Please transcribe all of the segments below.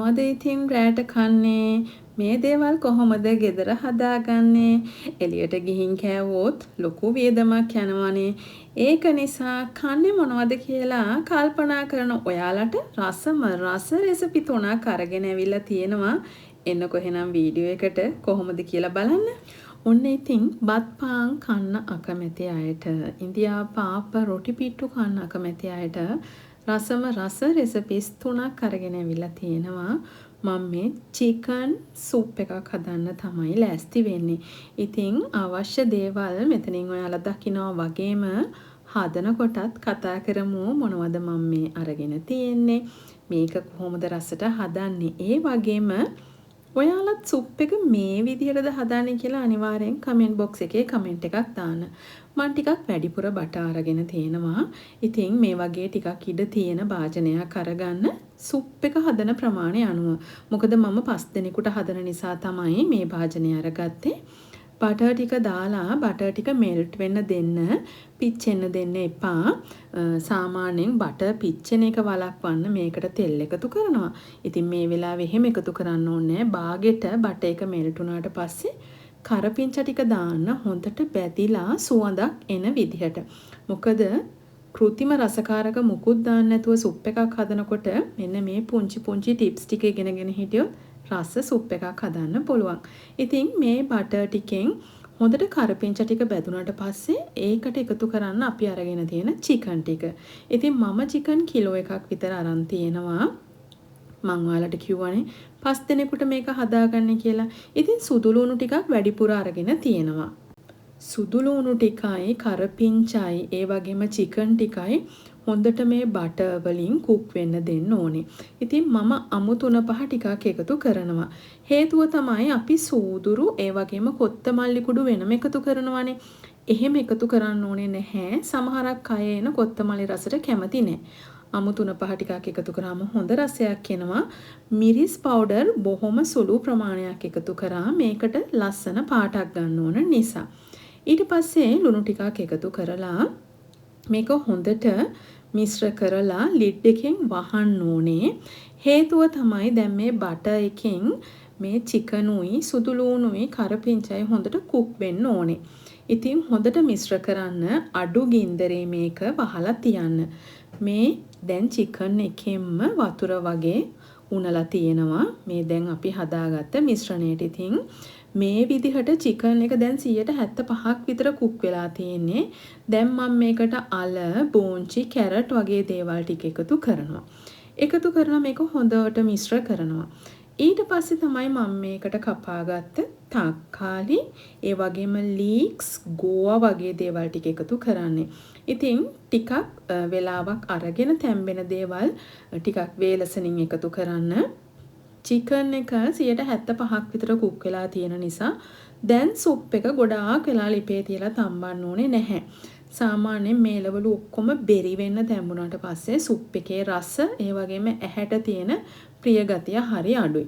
මොනවද ඉතින් රැට කන්නේ? මේ දේවල් කොහොමද ගෙදර හදාගන්නේ? එළියට ගිහින් කෑවොත් ලොකු වියදමක් යනවනේ. ඒක නිසා කන්නේ මොනවද කියලා කල්පනා කරන ඔයාලට රස රෙසිපි 3ක් අරගෙන ඇවිල්ලා තියෙනවා. එන්නකො එහෙනම් වීඩියෝ එකට කොහොමද කියලා බලන්න. ඔන්න ඉතින් බත් පාන් කන්න අකමැති අයට, ඉන්දියාව පාප රොටි පිට්ටු කන්න අකමැති අයට රස රෙසිපිස් 3ක් අරගෙන ඇවිල්ලා තියෙනවා. මම මේ චිකන් සූප් එකක් හදන්න තමයි ලෑස්ති වෙන්නේ. ඉතින් අවශ්‍ය දේවල් මෙතනින් ඔයාලා දකිනවා වගේම හදනකොටත් කතා කරමු මොනවද මම මේ අරගෙන තියෙන්නේ. මේක කොහොමද රසට හදන්නේ. ඒ වගේම ඔයාලත් සුප් එක මේ විදිහටද හදාන්නේ කියලා අනිවාර්යෙන් කමෙන්ට් බොක්ස් එකේ කමෙන්ට් එකක් දාන්න. මම ටිකක් වැඩිපුර බට අරගෙන තියෙනවා. ඉතින් මේ වගේ ටිකක් ඉඩ තියෙන භාජනයක් අරගන්න සුප් එක හදන ප්‍රමාණය අනුව. මොකද මම 5 දෙනෙකුට හදන නිසා තමයි මේ භාජනය අරගත්තේ. බටර් ටික දාලා බටර් ටික මෙල්ට් වෙන්න දෙන්න, පිච්චෙන්න දෙන්න එපා. සාමාන්‍යයෙන් බටර් පිච්චෙන එක වළක්වන්න මේකට තෙල් එකතු කරනවා. ඉතින් මේ වෙලාවේ එහෙම එකතු කරන්න ඕනේ නැහැ. බාගෙට බටර් එක මෙල්ට් වුණාට පස්සේ කරපිංචා ටික දාන්න හොඳට බැදිලා සුවඳක් එන විදිහට. මොකද කෘතිම රසකාරක මුකුත් දාන්න නැතුව සුප් එකක් හදනකොට මෙන්න මේ පුංචි ටිප්ස් ටික ඉගෙනගෙන හිටියොත් රස සුප් එකක් හදන්න පුළුවන්. ඉතින් මේ බටර් ටිකෙන් හොඳට කරපිංචා ටික බැදුනට පස්සේ ඒකට එකතු කරන්න අපි අරගෙන තියෙන චිකන් ටික. ඉතින් මම චිකන් කිලෝ එකක් විතර අරන් තියෙනවා. මං ඔයාලට කිව්වනේ 5 දෙනෙකුට මේක හදාගන්න කියලා. ඉතින් සුදු ලුණු ටිකක් වැඩිපුර අරගෙන තියෙනවා. සුදු ලුණු ටිකයි කරපිංචායි ඒ වගේම චිකන් ටිකයි හොඳට මේ බටර් වලින් කුක් වෙන්න දෙන්න ඕනේ. ඉතින් මම අමු 3-5 ටිකක් එකතු කරනවා. හේතුව තමයි අපි සූදුරු ඒ වගේම කොත්තමල්ලි කුඩු වෙනම එකතු කරනවානේ. එහෙම එකතු කරන්න ඕනේ නැහැ. සමහරක් අය එන කොත්තමල්ලි රසට කැමති නැහැ. අමු 3-5 ටිකක් එකතු කරාම හොඳ රසයක් එනවා. මිරිස් පවුඩර් බොහොම සුළු ප්‍රමාණයක් එකතු කරා මේකට ලස්සන පාටක් ගන්න ඕන නිසා. ඊට පස්සේ ලුණු ටිකක් එකතු කරලා මේක හොඳට මිශ්‍ර කරලා ලිඩ් එකෙන් වහන්න ඕනේ. හේතුව තමයි දැන් මේ බටර් එකෙන් මේ චිකනුයි සුදු ලුණුයි කරපිංචයි හොඳට කුක් වෙන්න ඕනේ. ඉතින් හොඳට මිශ්‍ර කරන්න අඩු ගින්දරේ මේක වහලා තියන්න. මේ දැන් චිකන් එකෙන්ම වතුර වගේ උනලා තියෙනවා. මේ දැන් අපි හදාගත්ත මිශ්‍රණයට. ඉතින් මේ විදිහට චිකන් එක දැන් 75ක් විතර කුක් වෙලා තියෙන්නේ. දැන් මම මේකට අල, බෝංචි, කැරට් වගේ දේවල් ටික එකතු කරනවා. එකතු කරලා මේක හොඳට මිශ්‍ර කරනවා. ඊට පස්සේ තමයි මම මේකට කපාගත්ත තක්කාලි, ඒ වගේම ලීක්ස්, ගෝවා වගේ දේවල් ටික එකතු කරන්නේ. ඉතින් ටිකක් වෙලාවක් අරගෙන තැම්බෙන දේවල් ටිකක් වේලසනින් එකතු කරන්න. චිකන් එක 75ක් විතර කුක් වෙලා තියෙන නිසා දැන් සුප් එක ගොඩාක් වෙලා ලිපේ තියලා තම්බන්න ඕනේ නැහැ. සාමාන්‍යයෙන් මේ ලෙවල ඔක්කොම බෙරි වෙන්න තැඹුණාට පස්සේ සුප් එකේ රස ඒ වගේම ඇහැට තියෙන ප්‍රිය ගතිය හරි අඩුයි.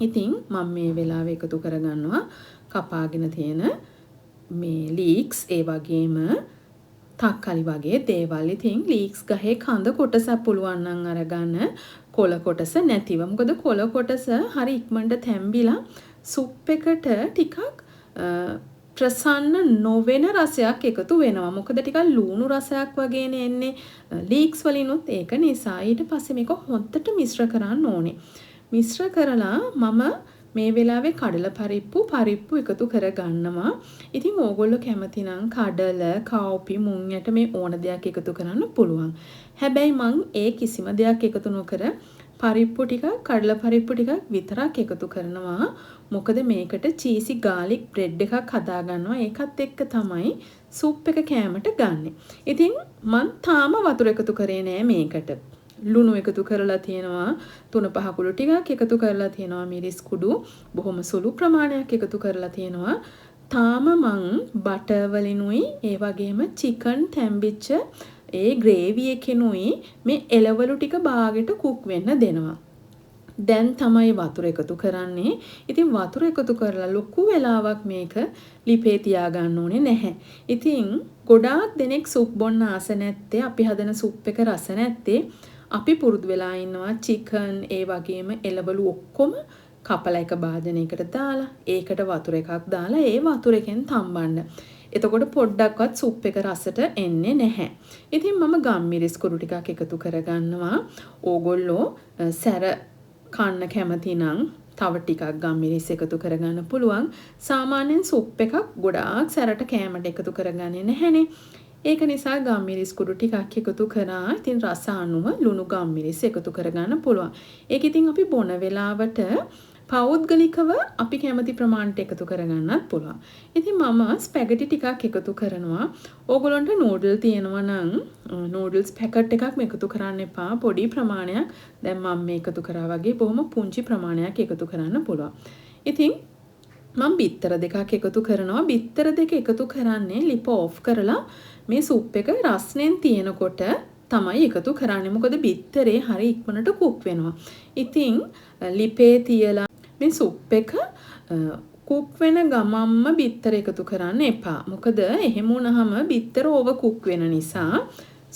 ඉතින් මම මේ වෙලාවේ එකතු කරගන්නවා කපාගෙන තියෙන මේ ලීක්ස් ඒ වගේම තක්කාලි වගේ දේවල්. ඉතින් ලීක්ස් ගහේ කඳ කොටස පුළුවන් නම් අරගන්න, කොළ කොටස නැතිව. මොකද කොළ කොටස හරි ඉක්මනට තැම්බිලා සුප් එකට ටිකක් ප්‍රසන්න නොවන රසයක් එකතු වෙනවා. මොකද ටිකක් ලුණු රසයක් වගේනේ එන්නේ ලීක්ස් වලිනුත්. ඒක නිසා ඊට පස්සේ මේක හොඳට මිශ්‍ර කරන්න ඕනේ. මිශ්‍ර කරලා මම මේ වෙලාවේ කඩල පරිප්පු එකතු කරගන්නවා. ඉතින් ඕගොල්ලෝ කැමති නම් කඩල, කව්පි, මුං යට මේ ඕන දෙයක් එකතු කරන්න පුළුවන්. හැබැයි මං ඒ කිසිම දෙයක් එකතු නොකර පරිප්පු ටිකක්, කඩල පරිප්පු ටිකක් විතරක් එකතු කරනවා. මොකද මේකට චීසි ගාලික් බ්‍රෙඩ් එකක් හදා ගන්නවා. ඒකත් එක්ක තමයි සුප් එක කෑමට ගන්නෙ. ඉතින් මං තාම වතුර එකතු කරේ නෑ මේකට. ලුණු එකතු කරලා තියෙනවා. 3-5 කුඩු ටිකක් එකතු කරලා තියෙනවා. මිරිස් කුඩු බොහොම සුළු ප්‍රමාණයක් එකතු කරලා තියෙනවා. තාම මං බටර් වලිනුයි ඒ වගේම චිකන් තැම්බිච්ච ඒ ග්‍රේවි එකෙනුයි මේ එළවලු ටික බාගෙට කුක් වෙන්න දෙනවා. දැන් තමයි වතුර එකතු කරන්නේ. ඉතින් වතුර එකතු කරලා ලොකු වෙලාවක් මේක ලිපේ තියාගන්න ඕනේ නැහැ. ඉතින් ගොඩාක් දෙනෙක් සුප් බොන්න ආස නැත්තේ, අපි හදන සුප් එක රස නැත්තේ අපි පුරුදු වෙලා ඉන්නවා චිකන් ඒ වගේම එළවලු ඔක්කොම කපලා එක භාජනයකට දාලා ඒකට වතුර එකක් දාලා ඒ වතුර එකෙන් තම්බන්න. එතකොට පොඩ්ඩක්වත් සුප් එක රසට එන්නේ නැහැ. ඉතින් මම ගම්මිරිස් කුඩු ටිකක් එකතු කරගන්නවා. ඕගොල්ලෝ සැර කන්න කැමති නම් තව ටිකක් ගම්මිරිස් එකතු කරගන්න පුළුවන්. සාමාන්‍යයෙන් සුප් එකක් ගොඩාක් සැරට කෑමට එකතු කරගන්නේ නැහැනේ. ඒක නිසා ගම්මිරිස් කුඩු ටිකක් එකතු කරා. ඉතින් රස අනුව ලුණු ගම්මිරිස් එකතු කරගන්න පුළුවන්. ඒක ඉතින් අපි බොන වෙලාවට පෞද්ගලිකව අපි කැමති ප්‍රමාණයට එකතු කරගන්නත් පුළුවන්. ඉතින් මම ස්පැගටි ටිකක් එකතු කරනවා. ඕගොල්ලන්ට නූඩල් තියෙනවා නම් නූඩල්ස් පැකට් එකක් එකතු කරන්න එපා. පොඩි ප්‍රමාණයක් දැන් මම මේ එකතු කරා වගේ බොහොම පුංචි ප්‍රමාණයක් එකතු කරන්න පුළුවන්. ඉතින් මම බිත්තර දෙකක් එකතු කරනවා. බිත්තර දෙක එකතු කරන්නේ ලිප ඔෆ් කරලා මේ සුප් එක රස්නෙන් තියෙනකොට තමයි එකතු කරන්නේ. මොකද බිත්තරේ හරි ඉක්මනට කුක් වෙනවා. ඉතින් ලිපේ තියලා මේ සුප් එක කුක් වෙන ගමම්ම බිත්තර එකතු කරන්න එපා. මොකද එහෙම වුණාම බිත්තර ඕව කුක් වෙන නිසා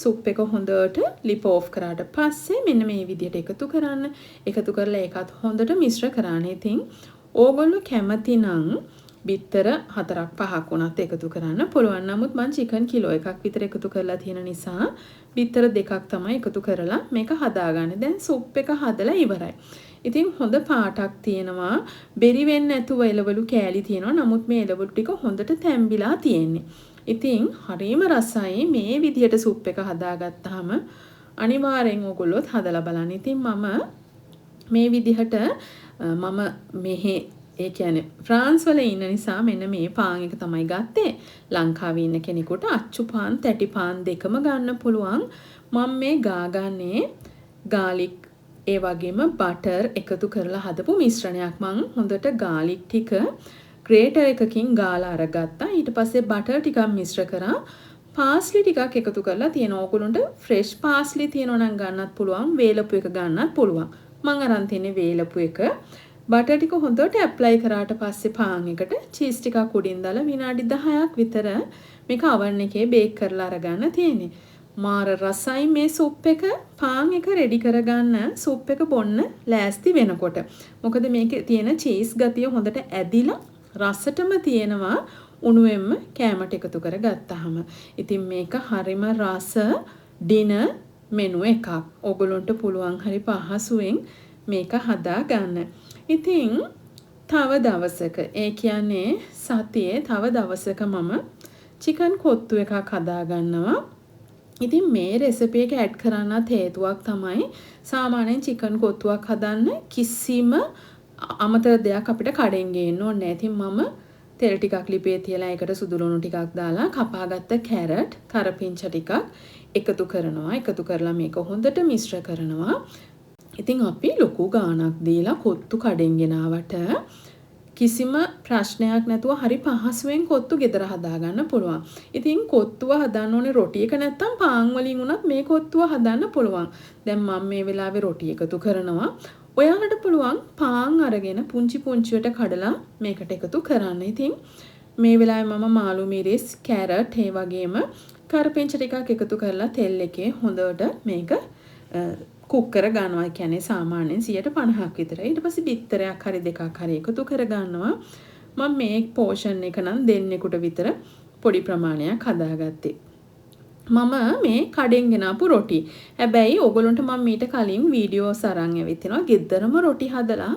සුප් එක හොඳට ලිප ඔෆ් කරාට පස්සේ මෙන්න මේ විදිහට එකතු කරන්න. එකතු කරලා ඒකත් හොඳට මිශ්‍ර කරන්න. ඉතින් ඕගොල්ලෝ කැමති නම් බිත්තර 4-5ක් වුණත් එකතු කරන්න පුළුවන්. නමුත් මම චිකන් කිලෝ එකක් විතර එකතු කරලා තියෙන නිසා බිත්තර දෙකක් තමයි එකතු කරලා මේක හදාගන්නේ. දැන් සුප් එක හදලා ඉවරයි. ඉතින් හොඳ පාටක් තියෙනවා. බෙරි වෙන්නේ නැතුව එළවලු කෑලි තියෙනවා. නමුත් මේ එළවලු ටික හොඳට තැම්බිලා තියෙන්නේ. ඉතින් හරිම රසයි මේ විදිහට සුප් එක හදාගත්තාම අනිවාර්යෙන් ඕගොල්ලොත් හදලා බලන්න. ඉතින් මම මේ විදිහට මම මෙහි ඒ කියන්නේ ෆ්‍රාන්ස් වල ඉන්න නිසා මෙන්න මේ පාන් එක තමයි ගත්තේ. ලංකාවේ ඉන්න කෙනෙකුට අච්චු පාන්, තැටි පාන් දෙකම ගන්න පුළුවන්. මම මේ ගාගන්නේ ගාලික් ඒ වගේම බටර් එකතු කරලා හදපු මිශ්‍රණයක්. මම හොඳට ගාලික් ටික ග්‍රේටර් එකකින් ගාලා අරගත්තා. ඊට පස්සේ බටර් ටිකක් මිශ්‍ර කරා. පාස්ලි ටිකක් එකතු කරලා තියෙනවා. ඕගොල්ලන්ට ෆ්‍රෙෂ් පාස්ලි තියෙනවා නම් ගන්නත් පුළුවන්. වේලපු එක ගන්නත් පුළුවන්. මම අරන් තියන්නේ වේලපු එක. බටර් ටික හොඳට ඇප්ලයි කරාට පස්සේ පාන් එකට චීස් ටිකක් උඩින් දාලා විනාඩි 10ක් විතර මේක oven එකේ බේක් කරලා අරගන්න තියෙන්නේ. මාර රසයි මේ සුප් එක. පාන් එක රෙඩි කරගන්න සුප් එක බොන්න ලෑස්ති වෙනකොට. මොකද මේකේ තියෙන චීස් ගතිය හොඳට ඇදිලා රසටම තියෙනවා උණුවෙන්ම කෑමට එකතු කරගත්තාම. ඉතින් මේක හරිම රස ඩිනර් මෙනු එකක්. ඕගොල්ලන්ට පුළුවන් හරි පහසුවෙන් මේක හදා ගන්න. ඉතින් තව දවසක ඒ කියන්නේ සතියේ තව දවසක මම චිකන් කොත්තු එකක් හදා ගන්නවා. ඉතින් මේ රෙසිපි එක ඇඩ් කරන්නත් හේතුවක් තමයි සාමාන්‍යයෙන් චිකන් කොත්තුවක් හදන්න කිසිම අමතර දෙයක් අපිට කඩෙන් ගේන්න ඕනේ නැහැ. ඉතින් මම තෙල් ටිකක් ලිපේ තියලා ඒකට සුදුලුණු ටිකක් දාලා කපාගත්ත කැරට්, කරපිංචා ටිකක් එකතු කරනවා. එකතු කරලා මේක හොඳට මිශ්‍ර කරනවා. ඉතින් අපි ලොකු ගාණක් දීලා කොත්තු කඩෙන් ගෙනාවට කිසිම ප්‍රශ්නයක් නැතුව හරි පහසුවෙන් කොත්තු ගෙදර හදාගන්න පුළුවන්. ඉතින් කොත්තුව හදන්න ඕනේ රොටි එක නැත්තම් පාන් වලින් උනත් මේ කොත්තුව හදන්න පුළුවන්. දැන් මම මේ වෙලාවේ රොටි එකතු කරනවා. ඔයාලට පුළුවන් පාන් අරගෙන පුංචි පුංචිවට කඩලා මේකට එකතු කරන්න. ඉතින් මේ වෙලාවේ මම මාළු මිරිස්, කැරට් ඒ වගේම කරපිංචා ටිකක් එකතු කරලා තෙල් එකේ හොඳට මේක කුක් කර ගන්නවා. කියන්නේ සාමාන්‍යයෙන් 50%ක් විතර. ඊට පස්සේ බිත්තරයක් හරි දෙකක් හරි එකතු කර ගන්නවා. මම මේ පෝෂන් එක නම් දෙන්නෙකුට විතර පොඩි ප්‍රමාණයක් හදාගත්තේ. මම මේ කඩෙන් ගෙනාපු රොටි. හැබැයි ඕගොල්ලන්ට මම මීට කලින් වීඩියෝස් අරන් ඇවිත් තිනවා ගෙදරම රොටි හදලා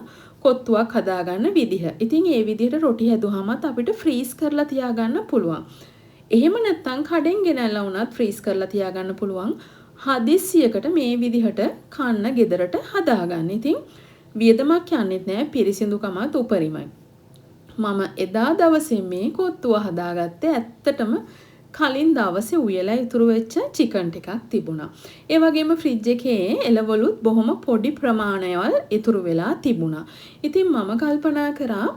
කොත්තුවක් හදාගන්න විදිහ. ඉතින් ඒ විදිහට රොටි හැදුවාමත් අපිට ෆ්‍රීස් කරලා තියාගන්න පුළුවන්. එහෙම නැත්නම් කඩෙන් ගෙනල්ලා වුණත් ෆ්‍රීස් කරලා තියාගන්න පුළුවන්. හදිස්සියකට මේ විදිහට කන්න ගෙදරට හදාගන්න. ඉතින් වියදමක් යන්නේත් නෑ, පිරිසිදුකමත් උපරිමයි. මම එදා දවසේ මේ කොත්තුව හදාගත්තේ ඇත්තටම කලින් දවසේ උයලා ඉතුරු වෙච්ච චිකන් ටිකක් තිබුණා. ඒ වගේම ෆ්‍රිජ් එකේ එළවලුත් බොහොම පොඩි ප්‍රමාණයවල් ඉතුරු වෙලා තිබුණා. ඉතින් මම කල්පනා කරා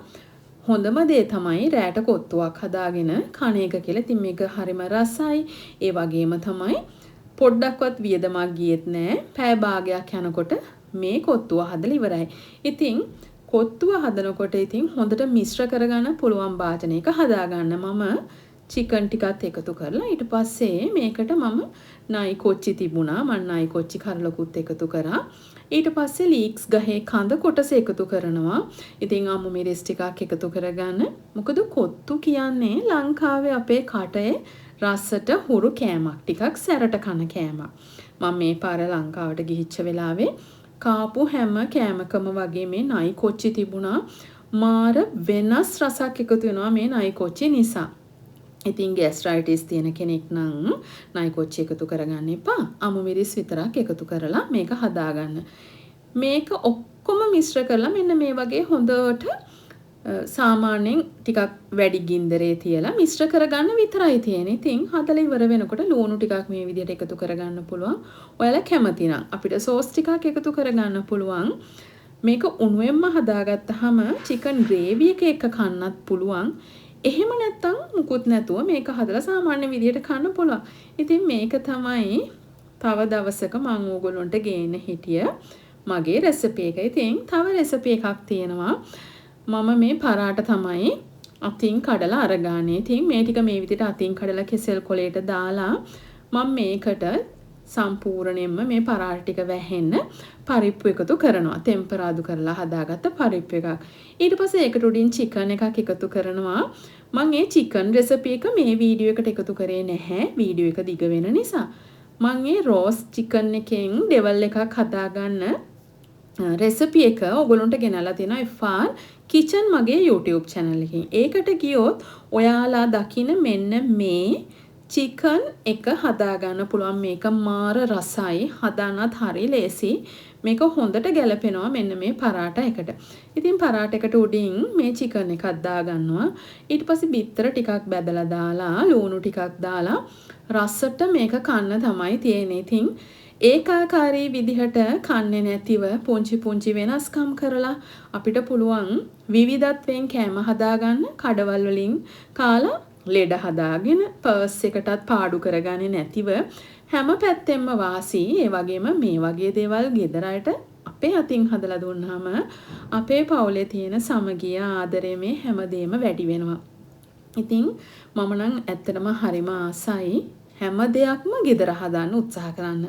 හොඳම දේ තමයි රෑට කොත්තුවක් හදාගෙන කණ එක කියලා. ඉතින් මේක හරිම රසයි. ඒ වගේම තමයි පොඩ්ඩක්වත් වියදමක් ගියෙත් නෑ. පැය භාගයක් යනකොට මේ කොත්තුව හදලා ඉවරයි. ඉතින් කොත්තුව හදනකොට ඉතින් හොඳට මිශ්‍ර කරගන්න පුළුවන් භාජනයක හදාගන්න. මම චිකන් ටිකත් එකතු කරලා ඊට පස්සේ මේකට මම නයි කොච්චි තිබුණා. මම නයි කොච්චි කරලකුත් එකතු කරා. ඊට පස්සේ ලීක්ස් ගහේ කඳ කොටස එකතු කරනවා. ඉතින් අමු මිරිස් ටිකක් එකතු කරගන්න. මොකද කොත්තු කියන්නේ ලංකාවේ අපේ කටේ රසට හුරු කෑමක්. ටිකක් සැරට කන කෑමක්. මම මේ පාර ලංකාවට ගිහිච්ච වෙලාවේ කාපු හැම කෑමකම වගේ මේ නයි කොච්චි තිබුණා. මාර වෙනස් රසක් එකතු වෙනවා මේ නයි කොච්චි නිසා. ඉතින් ગેස්ට්‍රයිටිස් තියෙන කෙනෙක් නම් නයි කොච්චි එකතු කරගන්න එපා. අමු මිරිස් විතරක් එකතු කරලා මේක හදාගන්න. මේක ඔක්කොම මිශ්‍ර කරලා මෙන්න මේ වගේ හොඳට සාමාන්‍යයෙන් ටිකක් වැඩි ගින්දරේ තියලා මිශ්‍ර කරගන්න විතරයි තියෙන්නේ. ඉතින් හදලා ඉවර වෙනකොට ලුණු ටිකක් මේ විදිහට එකතු කරගන්න පුළුවන්. ඔයාලා කැමති නම් අපිට සෝස් ටිකක් එකතු කරගන්න පුළුවන්. මේක උණුවෙන්ම හදාගත්තාම චිකන් ග්‍රේවි එක කන්නත් පුළුවන්. එහෙම නැත්තම් මුකුත් නැතුව මේක හදලා සාමාන්‍ය විදිහට කන්න පුළුවන්. ඉතින් මේක තමයි තව දවසක මම ඕගොල්ලන්ට ගේන්න හිටිය මගේ රෙසිපි එක. ඉතින් තව රෙසිපි එකක් තියෙනවා. මම මේ පරාට තමයි අතින් කඩලා අරගානේ. ඉතින් මේ ටික මේ විදිහට අතින් කඩලා කෙසෙල් කොලේට දාලා මම මේකට සම්පූර්ණයෙන්ම මේ පරාට ටික වැහෙන්න පරිප්පු එකතු කරනවා. ටෙම්පරාදු කරලා හදාගත්ත පරිප්පු එකක්. ඊට පස්සේ ඒකට උඩින් චිකන් එකක් එකතු කරනවා. මම මේ චිකන් රෙසිපි එක මේ වීඩියෝ එකට එකතු කරේ නැහැ. වීඩියෝ එක දිග වෙන නිසා. මම මේ රෝස් චිකන් එකෙන් ඩෙවල් එකක් හදාගන්න රෙසිපි එක ඔයගොල්ලන්ට ගෙනල්ලා තියෙනවා FR Kitchen මගේ YouTube channel එකකින්. ඒකට ගියොත් ඔයාලා දකින මෙන්න මේ චිකන් එක හදාගන්න පුළුවන්. මේක මාර රසයි. හදාන්නත් හරි ලේසි. මේක හොඳට ගැලපෙනවා මෙන්න මේ පරාට එකට. ඉතින් පරාට එකට උඩින් මේ චිකන් එකක් දාගන්නවා. ඊට පස්සේ බිත්තර ටිකක් බැදලා දාලා ලුණු ටිකක් දාලා රසට මේක කන්න තමයි තියෙන්නේ. ඉතින් ඒකාකාරී විදිහට කන්නේ නැතිව පුංචි පුංචි වෙනස්කම් කරලා අපිට පුළුවන් විවිධත්වයෙන් කෑම හදාගන්න. කඩවල් වලින් කාලා ලෙඩ හදාගෙන පර්ස් එකටත් පාඩු කරගන්නේ නැතිව හැම පැත්තෙම වාසි. ඒ වගේම මේ වගේ දේවල් ගෙදරට අපේ අතින් හදලා දුන්නාම අපේ පවුලේ තියෙන සමගිය ආදරය මේ හැමදේම වැඩි වෙනවා. ඉතින් මම නම් ඇත්තටම හරිම ආසයි හැම දෙයක්ම ගෙදර හදාන්න උත්සාහ කරන්න.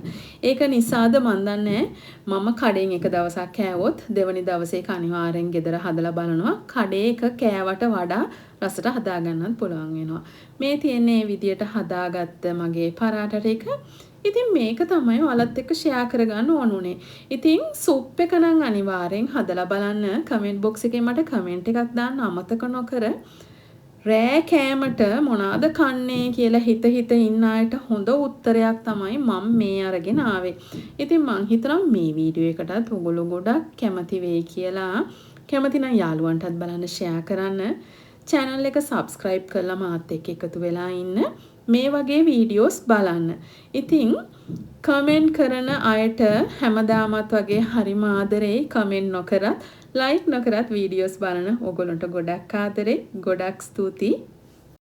ඒක නිසාද මන් දන්නේ මම කඩෙන් එක දවසක් කෑවොත් දෙවනි දවසේ අනිවාර්යෙන් ගෙදර හදලා බලනවා. කඩේ එක කෑවට වඩා රසට හදාගන්නත් පුළුවන් වෙනවා. මේ තියෙන්නේ විදියට හදාගත්ත මගේ පරාට ටික. ඉතින් මේක තමයි ඔයාලත් එක්ක ෂෙයා කරගන්න ඕනුනේ. ඉතින් සුප් එක නම් අනිවාර්යෙන් හදලා බලන්න. කමෙන්ට් බොක්ස් එකේ මට කමෙන්ට් එකක් දාන්න අමතක නොකර. රෑ කෑමට මොනවාද කන්නේ කියලා හිත ඉන්න අයට හොඳ උත්තරයක් තමයි මම මේ අරගෙන ආවේ. ඉතින් මං හිතනවා මේ වීඩියෝ එකටත් ඔයගොල්ලෝ ගොඩක් කැමති වෙයි කියලා. කැමති නම් යාළුවන්ටත් බලන්න ෂෙයා කරන්න. channel එක subscribe කරලා මාත් එක්ක එකතු වෙලා ඉන්න. මේ වගේ වීඩියෝස් බලන්න. ඉතින් කමෙන්ට් කරන අයට හැමදාමත් වගේ හරිම ආදරෙයි. කමෙන්ට් නොකරත් like නොකරත් වීඩියෝස් බලන ඔයගොල්ලන්ට ගොඩක් ආදරේ. ගොඩක් ස්තුතියි.